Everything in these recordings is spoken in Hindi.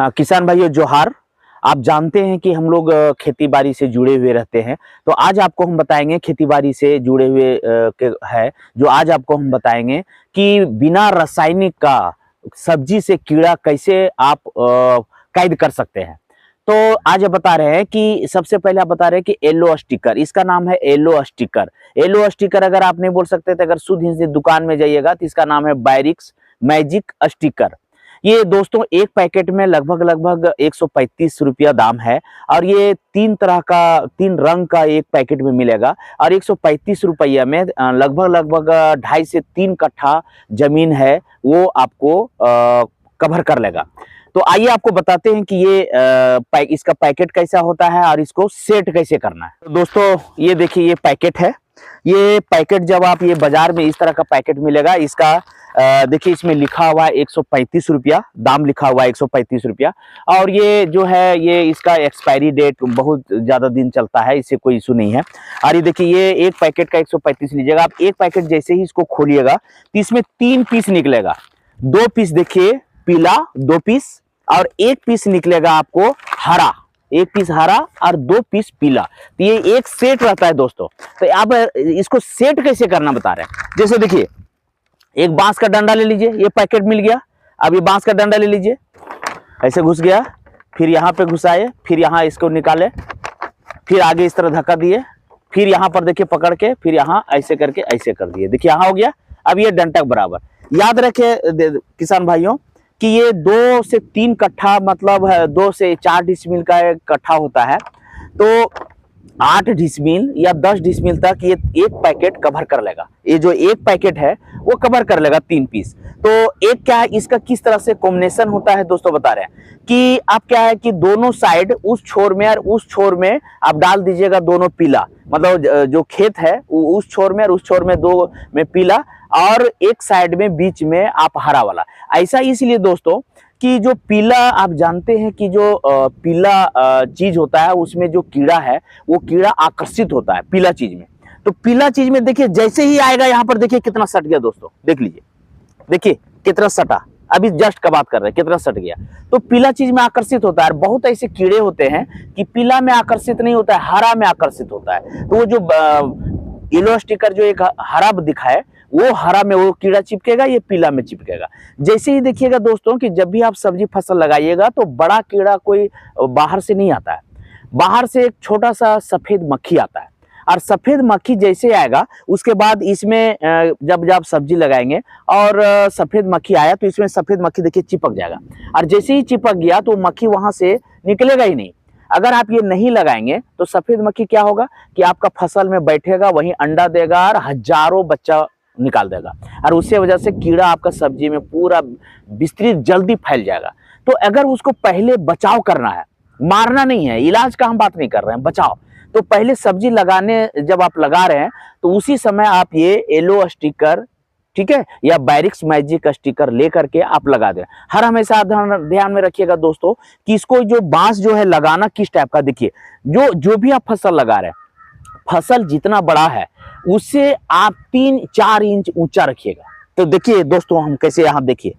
किसान भाइयों जोहार। आप जानते हैं कि हम लोग खेती बाड़ी से जुड़े हुए रहते हैं। तो आज आपको हम बताएंगे खेती बाड़ी से जुड़े हुए है जो आज आपको हम बताएंगे कि बिना रासायनिक का सब्जी से कीड़ा कैसे आप कैद कर सकते हैं। तो आज बता रहे हैं कि सबसे पहले आप बता रहे हैं कि येलो स्टिकर, इसका नाम है येलो स्टिकर। येलो स्टिकर अगर आप नहीं बोल सकते तो अगर शुद्ध हिंदी दुकान में जाइएगा तो इसका नाम है बायरिक्स मैजिक स्टिकर। ये दोस्तों एक पैकेट में लगभग 135 रुपया दाम है और ये तीन रंग का एक पैकेट में मिलेगा और 135 रुपया में लगभग 2.5 से 3 कट्ठा जमीन है वो आपको कवर कर लेगा। तो आइए आपको बताते हैं कि ये इसका पैकेट कैसा होता है और इसको सेट कैसे करना है। तो दोस्तों ये देखिए ये पैकेट है। ये पैकेट जब आप ये बाजार में इस तरह का पैकेट मिलेगा, इसका देखिए इसमें लिखा हुआ है 135 रुपया, दाम लिखा हुआ है 135 रुपया। और ये जो है ये इसका एक्सपायरी डेट बहुत ज़्यादा दिन चलता है, इससे कोई इशू नहीं है। और ये देखिए ये एक पैकेट का 135 लीजिएगा आप। एक पैकेट जैसे ही इसको खोलिएगा तो इसमें 3 पीस निकलेगा। 2 पीस देखिए पीला, 2 पीस और 1 पीस निकलेगा आपको हरा। 1 पीस हरा और 2 पीस पीला। तो ये एक सेट रहता है दोस्तों। तो अब इसको सेट कैसे करना बता रहे हैं। जैसे देखिए एक बांस का डंडा ले लीजिए, ये पैकेट मिल गया। अब ये बांस का डंडा ले लीजिए, ऐसे घुस गया, फिर यहाँ पे घुसाए, फिर यहाँ इसको निकाले, फिर आगे इस तरह धक्का दिए, फिर यहाँ पर देखिए पकड़ के, फिर यहाँ ऐसे करके ऐसे कर दिए। देखिए यहाँ हो गया। अब ये डंडा बराबर याद रखे किसान भाइयों कि ये 2 से 3 कट्ठा मतलब 2 से 4 डिसमिल का एक कट्ठा होता है। तो 8 डिसमिल या 10 डिसमिल तक ये एक पैकेट कवर कर लेगा। ये जो एक पैकेट है वो कवर कर लेगा 3 पीस। तो एक क्या है इसका किस तरह से कॉम्बिनेशन होता है दोस्तों बता रहे हैं कि आप क्या है कि दोनों साइड उस छोर में और उस छोर में आप डाल दीजिएगा दोनों पीला, मतलब जो खेत है उस छोर में और उस छोर में 2 में पीला और एक साइड में बीच में आप हरा वाला। ऐसा इसलिए दोस्तों कि जो पीला आप जानते हैं कि जो पीला चीज होता है उसमें जो कीड़ा है वो कीड़ा आकर्षित होता है पीला चीज में। तो पीला चीज में देखिए जैसे ही आएगा यहाँ पर देखिए कितना सट गया दोस्तों, देख लीजिए, देखिए कितना सटा, अभी जस्ट का बात कर रहे हैं कितना सट गया। तो पीला चीज में आकर्षित होता है। बहुत ऐसे कीड़े होते हैं कि पीला में आकर्षित नहीं होता है, हरा में आकर्षित होता है। तो वो जो येलो स्टिकर जो एक हरा दिखा है वो हरा में वो कीड़ा चिपकेगा, ये पीला में चिपकेगा। जैसे ही देखिएगा दोस्तों कि जब भी आप सब्जी फसल लगाइएगा तो बड़ा कीड़ा कोई बाहर से नहीं आता है, बाहर से एक छोटा सा सफेद मक्खी आता है। और सफेद मक्खी जैसे आएगा उसके बाद इसमें जब आप सब्जी लगाएंगे और सफेद मक्खी आया तो इसमें सफेद मक्खी देखिए चिपक जाएगा। और जैसे ही चिपक गया तो मक्खी वहां से निकलेगा ही नहीं। अगर आप ये नहीं लगाएंगे तो सफेद मक्खी क्या होगा कि आपका फसल में बैठेगा, वहीं अंडा देगा और हजारों बच्चा निकाल देगा और उससे वजह से कीड़ा आपका सब्जी में पूरा विस्तृत जल्दी फैल जाएगा। तो अगर उसको पहले बचाव करना है, मारना नहीं है, इलाज का हम बात नहीं कर रहे हैं, बचाव। तो पहले सब्जी लगाने जब आप लगा रहे हैं तो उसी समय आप ये येलो स्टिकर, ठीक है, या बायरिक्स मैजिक स्टिकर लेकर के आप लगा दें। हर हमेशा ध्यान में रखिएगा दोस्तों कि इसको जो बांस जो है लगाना किस टाइप का। देखिए जो भी आप फसल लगा रहे हैं, फसल जितना बड़ा है उससे आप 3-4 इंच ऊंचा रखिएगा। तो देखिए दोस्तों हम कैसे यहाँ देखिए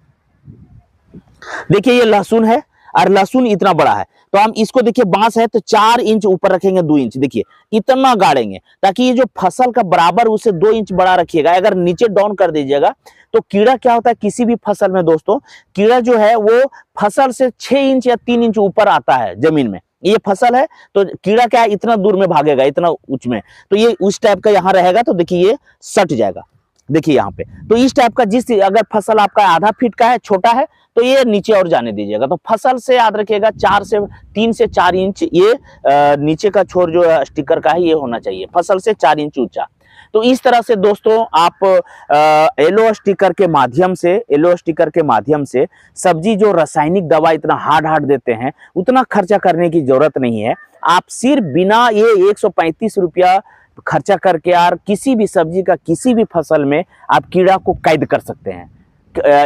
ये लहसुन है और लहसुन इतना बड़ा है तो हम इसको देखिए बांस है तो 4 इंच ऊपर रखेंगे, 2 इंच देखिए इतना गाड़ेंगे ताकि ये जो फसल का बराबर उसे 2 इंच बड़ा रखिएगा। अगर नीचे डाउन कर दीजिएगा तो कीड़ा क्या होता है किसी भी फसल में दोस्तों, कीड़ा जो है वो फसल से 6 इंच या 3 इंच ऊपर आता है जमीन में। ये फसल है तो कीड़ा क्या है इतना दूर में भागेगा, इतना ऊंच में, तो ये उस टाइप का यहाँ रहेगा तो देखिए ये सट जाएगा। देखिए यहाँ पे तो इस टाइप का अगर फसल आपका आधा फीट का है, छोटा है, तो ये नीचे और जाने दीजिएगा। तो फसल से याद रखिएगा 3 से 4 इंच ये नीचे का छोर जो स्टिकर का है ये होना चाहिए, फसल से 4 इंच ऊंचा। तो इस तरह से दोस्तों आप येलो स्टिकर के माध्यम से सब्जी जो रासायनिक दवा इतना हार्ड देते हैं उतना खर्चा करने की जरूरत नहीं है। आप सिर्फ बिना ये 135 रुपया खर्चा करके यार किसी भी सब्जी का किसी भी फसल में आप कीड़ा को कैद कर सकते हैं।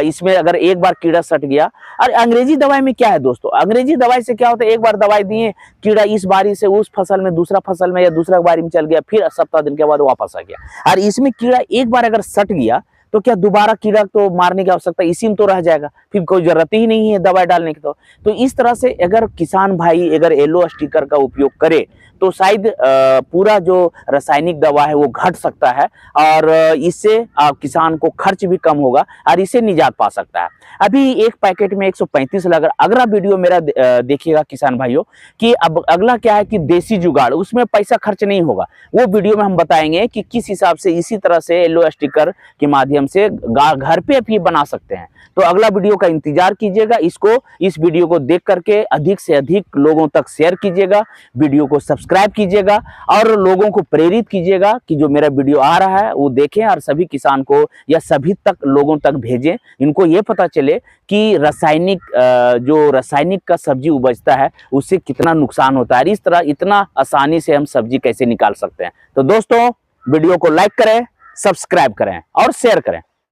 इसमें अगर एक बार कीड़ा सट गया, और अंग्रेजी दवाई में क्या है दोस्तों, अंग्रेजी दवाई से क्या होता है, एक बार दवाई दिए कीड़ा इस बारी से उस फसल में, दूसरा फसल में या दूसरा बारी में चल गया, फिर 7 दिन के बाद वापस आ गया। और इसमें कीड़ा एक बार अगर सट गया तो क्या दोबारा कीड़ा तो मारने की आवश्यकता इसी में तो रह जाएगा, फिर कोई जरूरत ही नहीं है दवाई डालने की। तो इस तरह से अगर किसान भाई अगर येलो स्टिकर का उपयोग करे तो शायद पूरा जो रासायनिक दवा है वो घट सकता है, और इससे किसान को खर्च भी कम होगा और इससे निजात पा सकता है। अभी एक पैकेट में 135 लगा। अगला वीडियो मेरा देखिएगा किसान भाइयों कि अब अगला क्या है कि देसी जुगाड़, उसमें पैसा खर्च नहीं होगा। वो वीडियो में हम बताएंगे कि किस हिसाब से इसी तरह से येलो स्टिकर के माध्यम से घर पे भी बना सकते हैं। तो अगला वीडियो का इंतजार कीजिएगा। इस वीडियो को देख करके अधिक से अधिक लोगों तक शेयर कीजिएगा, वीडियो को सब्सक्राइब कीजिएगा और लोगों को प्रेरित कीजिएगा कि जो मेरा वीडियो आ रहा है वो देखें और सभी किसान को या सभी तक लोगों तक भेजें। इनको ये पता चले कि जो रासायनिक का सब्जी उपजता है उससे कितना नुकसान होता है, इस तरह इतना आसानी से हम सब्जी कैसे निकाल सकते हैं। तो दोस्तों वीडियो को लाइक करें, सब्सक्राइब करें और शेयर करें।